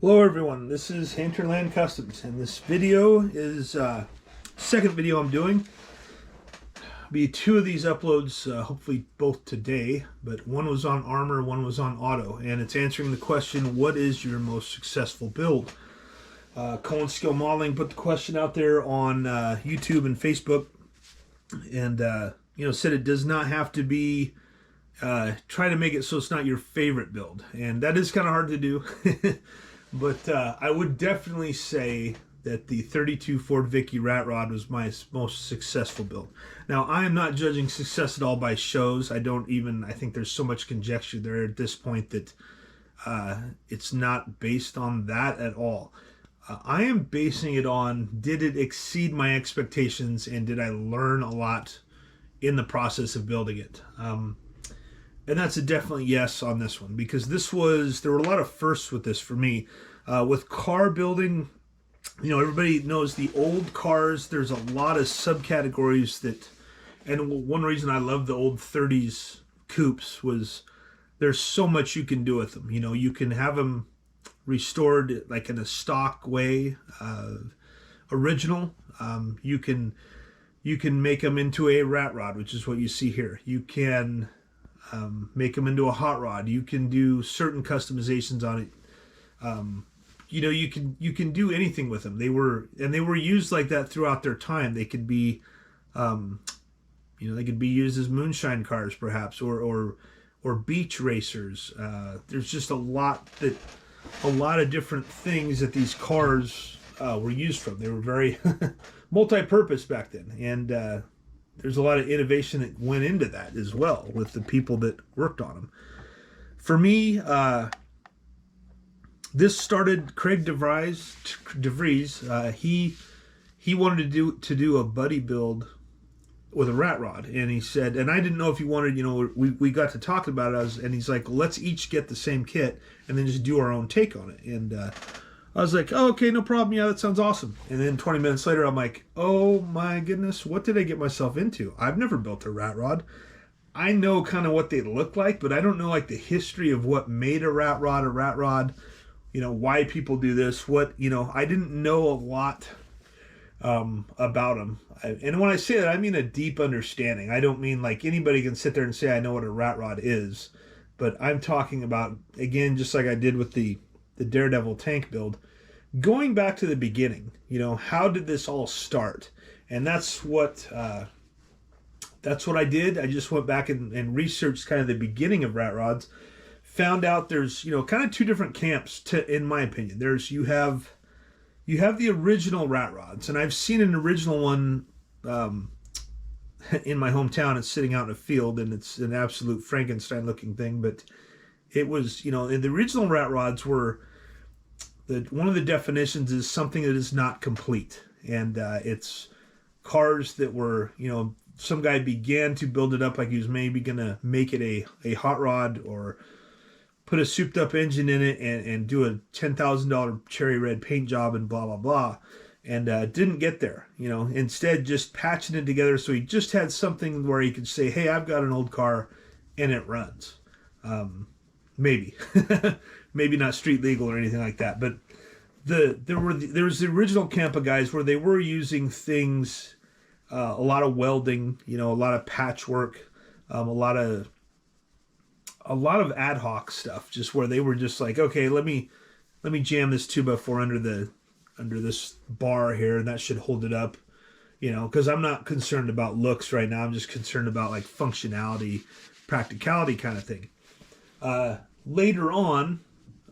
Hello everyone, this is Hinterland Customs, and this video is second video I'm doing. Be two of these uploads, hopefully both today, but one was on armor, one was on auto, and it's answering the question, what is your most successful build? Coen Skill Modeling put the question out there on YouTube and Facebook, and said it does not have to be, try to make it so it's not your favorite build, and that is kind of hard to do. But I would definitely say that the 32 Ford Vicky Rat Rod was my most successful build. Now, I am not judging success at all by shows. I think there's so much conjecture there at this point that it's not based on that at all. I am basing it on, did it exceed my expectations, and did I learn a lot in the process of building it? And that's a definitely yes on this one, because there were a lot of firsts with this for me. With car building, everybody knows the old cars, there's a lot of subcategories and one reason I love the old 30s coupes was there's so much you can do with them. You can have them restored like in a stock way, original. You can make them into a rat rod, which is what you see here. You can make them into a hot rod. You can do certain customizations on it. You can do anything with them. They were used like that throughout their time. They could be, they could be used as moonshine cars, perhaps, or beach racers. There's just a lot of different things that these cars were used from. They were very multi-purpose back then, and there's a lot of innovation that went into that as well with the people that worked on them. For me, this started Craig DeVries. He wanted to do a buddy build with a rat rod, and he said, and I didn't know if he wanted, we got to talk about it, and he's like, let's each get the same kit and then just do our own take on it. And I was like, oh, okay, no problem. Yeah, that sounds awesome. And then 20 minutes later, I'm like, oh my goodness, what did I get myself into? I've never built a rat rod. I know kind of what they look like, but I don't know like the history of what made a rat rod, why people do this, I didn't know a lot about them. And when I say that, I mean a deep understanding. I don't mean like anybody can sit there and say, I know what a rat rod is, but I'm talking about, again, just like I did with the Daredevil tank build, going back to the beginning, how did this all start? And that's what I did. I just went back and researched kind of the beginning of rat rods, found out there's, kind of two different camps in my opinion. You have the original rat rods, and I've seen an original one in my hometown. It's sitting out in a field, and it's an absolute Frankenstein looking thing, but it was, the original rat rods were, one of the definitions is something that is not complete. And it's cars that were, some guy began to build it up like he was maybe going to make it a hot rod or put a souped up engine in it and do a $10,000 cherry red paint job and blah, blah, blah. And didn't get there, instead just patching it together so he just had something where he could say, hey, I've got an old car and it runs. Maybe, maybe not street legal or anything like that, but there was the original camp of guys where they were using things, a lot of welding, a lot of patchwork, a lot of ad hoc stuff, just where they were just like, okay, let me jam this 2x4 under this bar here, and that should hold it up, because I'm not concerned about looks right now. I'm just concerned about like functionality, practicality kind of thing. Later on,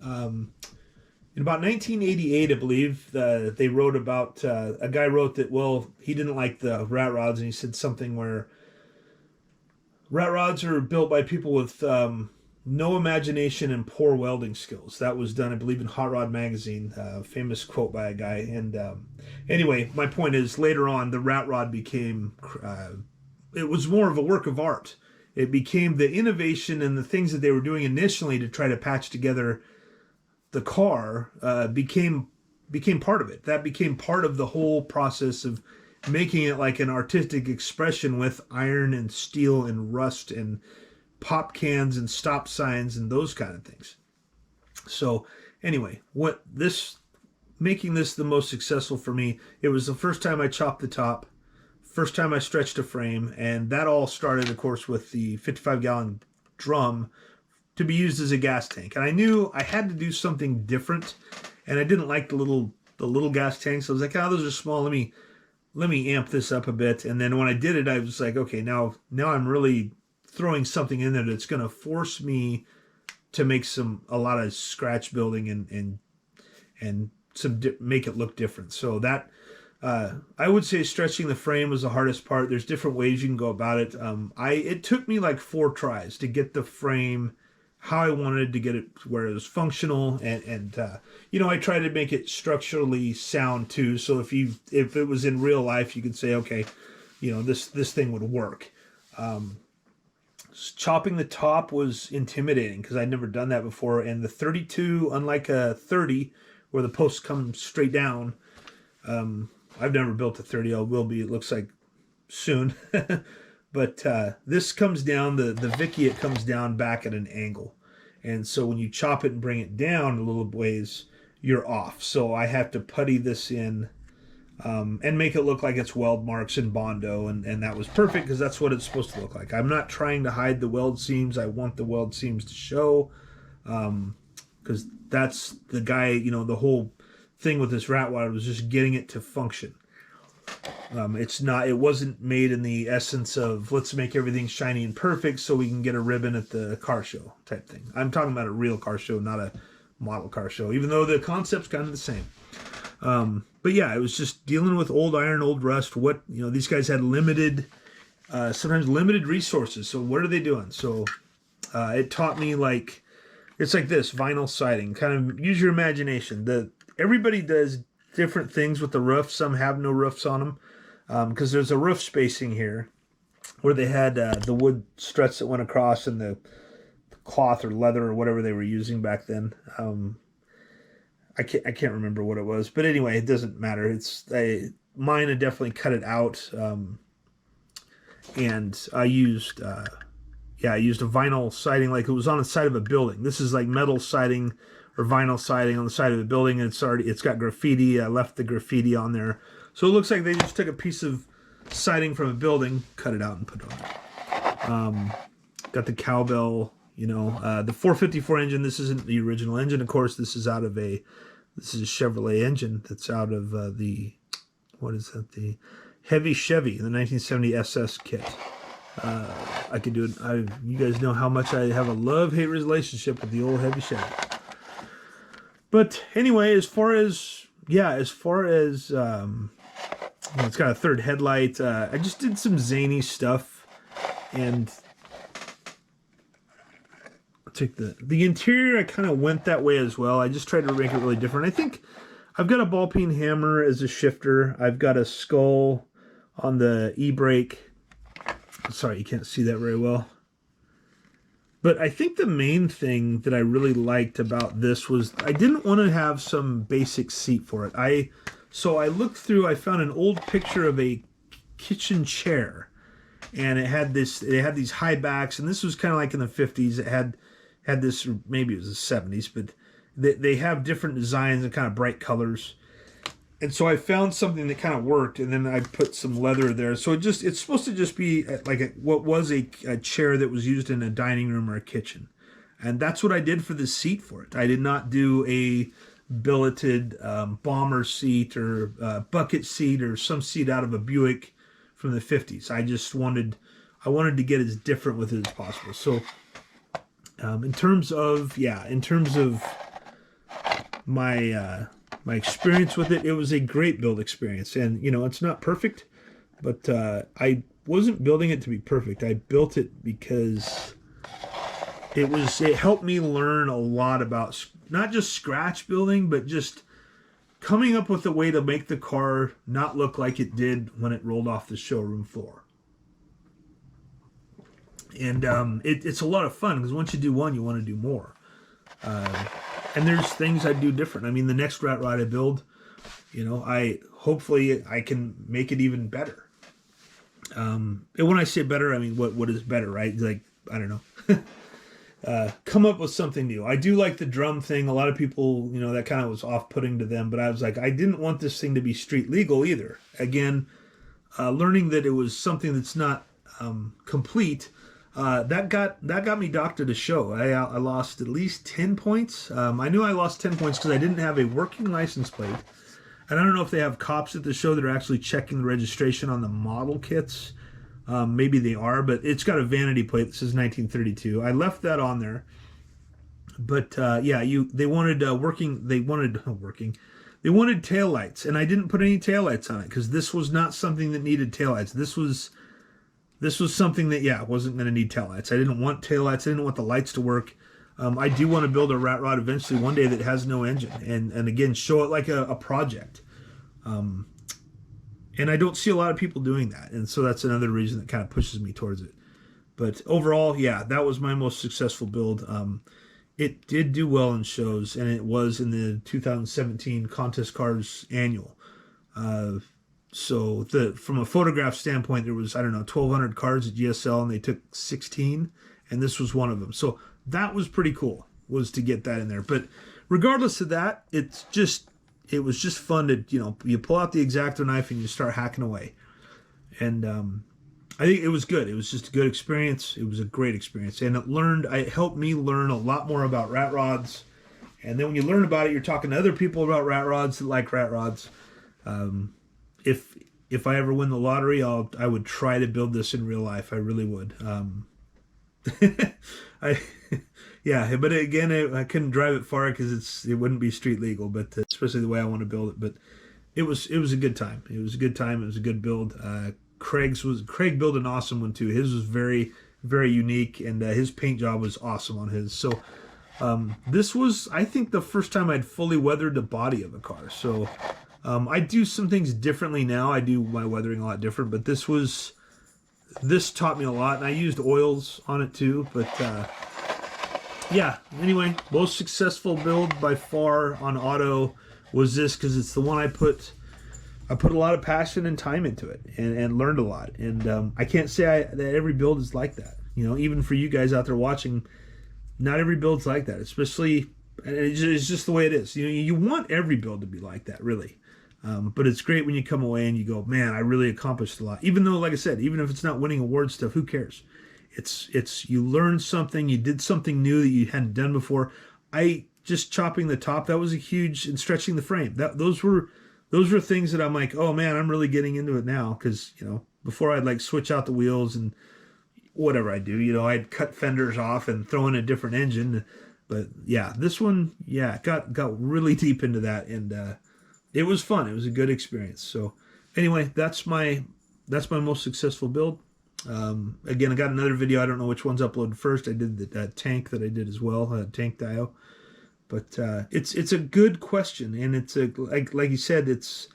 in about 1988, I believe, they wrote about, a guy wrote that, well, he didn't like the rat rods, and he said something where rat rods are built by people with no imagination and poor welding skills. That was done, I believe, in Hot Rod Magazine, famous quote by a guy. And anyway, my point is, later on, the rat rod became, it was more of a work of art. It became the innovation and the things that they were doing initially to try to patch together the car became part of it. That became part of the whole process of making it like an artistic expression with iron and steel and rust and pop cans and stop signs and those kind of things. So anyway, making this the most successful for me, it was the first time I chopped the top, first time I stretched a frame, and that all started, of course, with the 55-gallon drum to be used as a gas tank. And I knew I had to do something different, and I didn't like the little gas tanks. I was like, oh, those are small. Let me amp this up a bit. And then when I did it, I was like, okay, now I'm really throwing something in there that's going to force me to make a lot of scratch building and make it look different. So that I would say stretching the frame was the hardest part. There's different ways you can go about it. It took me like 4 tries to get the frame how I wanted to get it where it was functional, and I tried to make it structurally sound too. So if it was in real life, you could say, okay, this thing would work. Chopping the top was intimidating because I'd never done that before, and the 32, unlike a 30 where the posts come straight down, I've never built a 30. I will be, it looks like, soon. But this comes down, the Vicky, it comes down back at an angle. And so when you chop it and bring it down a little ways, you're off. So I have to putty this in and make it look like it's weld marks and Bondo. And that was perfect because that's what it's supposed to look like. I'm not trying to hide the weld seams. I want the weld seams to show because that's the guy, the whole thing with this rat water was just getting it to function. It wasn't made in the essence of let's make everything shiny and perfect so we can get a ribbon at the car show type thing. I'm talking about a real car show, not a model car show, even though the concept's kind of the same. But yeah, it was just dealing with old iron, old rust. These guys had sometimes limited resources. So what are they doing? So it taught me it's like this vinyl siding. Kind of use your imagination. Everybody does different things with the roof. Some have no roofs on them because there's a roof spacing here where they had the wood struts that went across and the cloth or leather or whatever they were using back then. I can't remember what it was, but anyway, it doesn't matter. Mine had definitely cut it out, and I used a vinyl siding like it was on the side of a building. This is like metal siding or vinyl siding on the side of the building, and it's got graffiti. I left the graffiti on there, so it looks like they just took a piece of siding from a building, cut it out, and put it on there. Got the cowbell, the 454 engine. This isn't the original engine, of course. This is a Chevrolet engine that's out of the Heavy Chevy, the 1970 SS kit. I could do it. You guys know how much I have a love-hate relationship with the old Heavy Chevy. But anyway, as far as it's got a third headlight. I just did some zany stuff, and I'll take the interior. I kind of went that way as well. I just tried to make it really different. I think I've got a ball peen hammer as a shifter. I've got a skull on the e-brake. Sorry, you can't see that very well. But I think the main thing that I really liked about this was I didn't want to have some basic seat for it. So I looked through, I found an old picture of a kitchen chair, and it had these high backs, and this was kind of like in the 50s. It had this, maybe it was the 70s, but they have different designs and kind of bright colors. And so I found something that kind of worked, and then I put some leather there. So it's supposed to just be like what was a chair that was used in a dining room or a kitchen. And that's what I did for the seat for it. I did not do a billeted bomber seat or bucket seat or some seat out of a Buick from the 50s. I wanted to get as different with it as possible. So in terms of my experience with it, it was a great build experience. And, it's not perfect, but I wasn't building it to be perfect. I built it because it helped me learn a lot about not just scratch building, but just coming up with a way to make the car not look like it did when it rolled off the showroom floor. And it's a lot of fun because once you do one, you want to do more. And there's things I do different. I mean, the next rat rod I build, hopefully I can make it even better. And when I say better, I mean what is better, right? Like, I don't know. come up with something new. I do like the drum thing. A lot of people, you know, that kind of was off-putting to them, but I was like, I didn't want this thing to be street legal either. Again, learning that it was something that's not complete, that got me docked at a show. I lost at least 10 points. I knew I lost 10 points because I didn't have a working license plate. And I don't know if they have cops at the show that are actually checking the registration on the model kits. Maybe they are, but it's got a vanity plate that says 1932. I left that on there, but yeah, they wanted they wanted taillights, and I didn't put any taillights on it because this was not something that needed taillights. This was something that wasn't going to need taillights. I didn't want taillights. I didn't want the lights to work. I do want to build a rat rod eventually one day that has no engine, and again show it like a project. And I don't see a lot of people doing that. And so that's another reason that kind of pushes me towards it. But overall, yeah, that was my most successful build. It did do well in shows, and it was in the 2017 Contest Cars Annual. So from a photograph standpoint, there was, I don't know, 1,200 cars at GSL, and they took 16, and this was one of them. So that was pretty cool, was to get that in there. But regardless of that, it was just fun to, you pull out the X-Acto knife and you start hacking away. And I think it was good. It was just a good experience. It was a great experience. And it helped me learn a lot more about rat rods. And then when you learn about it, you're talking to other people about rat rods that like rat rods. If I ever win the lottery, I would try to build this in real life. I really would. Yeah, but again, I couldn't drive it far because it wouldn't be street legal, but especially the way I want to build it. But it was a good time. It was a good time. It was a good build. Craig built an awesome one too. His was very, very unique, and his paint job was awesome on his. So this was, I think, the first time I'd fully weathered the body of a car. So I do some things differently now. I do my weathering a lot different, but this taught me a lot, and I used oils on it too. But yeah, anyway, most successful build by far on auto was this, because it's the one I put a lot of passion and time into it, and learned a lot. And I can't say that every build is like that. Even for you guys out there watching, not every build's like that. Especially, it's just the way it is. You want every build to be like that, really. But it's great when you come away and you go, man, I really accomplished a lot. Even though, like I said, even if it's not winning award stuff, who cares? It's you learned something, you did something new that you hadn't done before. Just chopping the top, that was a huge, and stretching the frame. Those were things that I'm like, oh man, I'm really getting into it now, because before I'd like switch out the wheels and whatever I do, I'd cut fenders off and throw in a different engine. But yeah, this one, got really deep into that, and it was fun. It was a good experience. So anyway, that's my most successful build. Again, I got another video. I don't know which one's uploaded first. I did that tank that I did as well, tank dio. But it's a good question, and it's like you said, it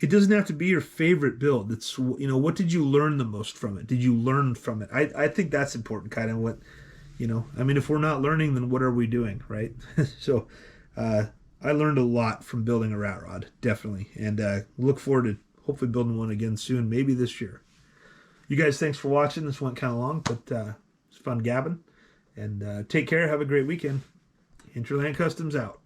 doesn't have to be your favorite build. It's what did you learn the most from it? Did you learn from it? I think that's important. Kind of what I mean, if we're not learning, then what are we doing, right? So I learned a lot from building a rat rod, definitely, and look forward to hopefully building one again soon, maybe this year. You guys, thanks for watching. This went kind of long, but it's fun gabbing. And take care. Have a great weekend. Hinterland Customs out.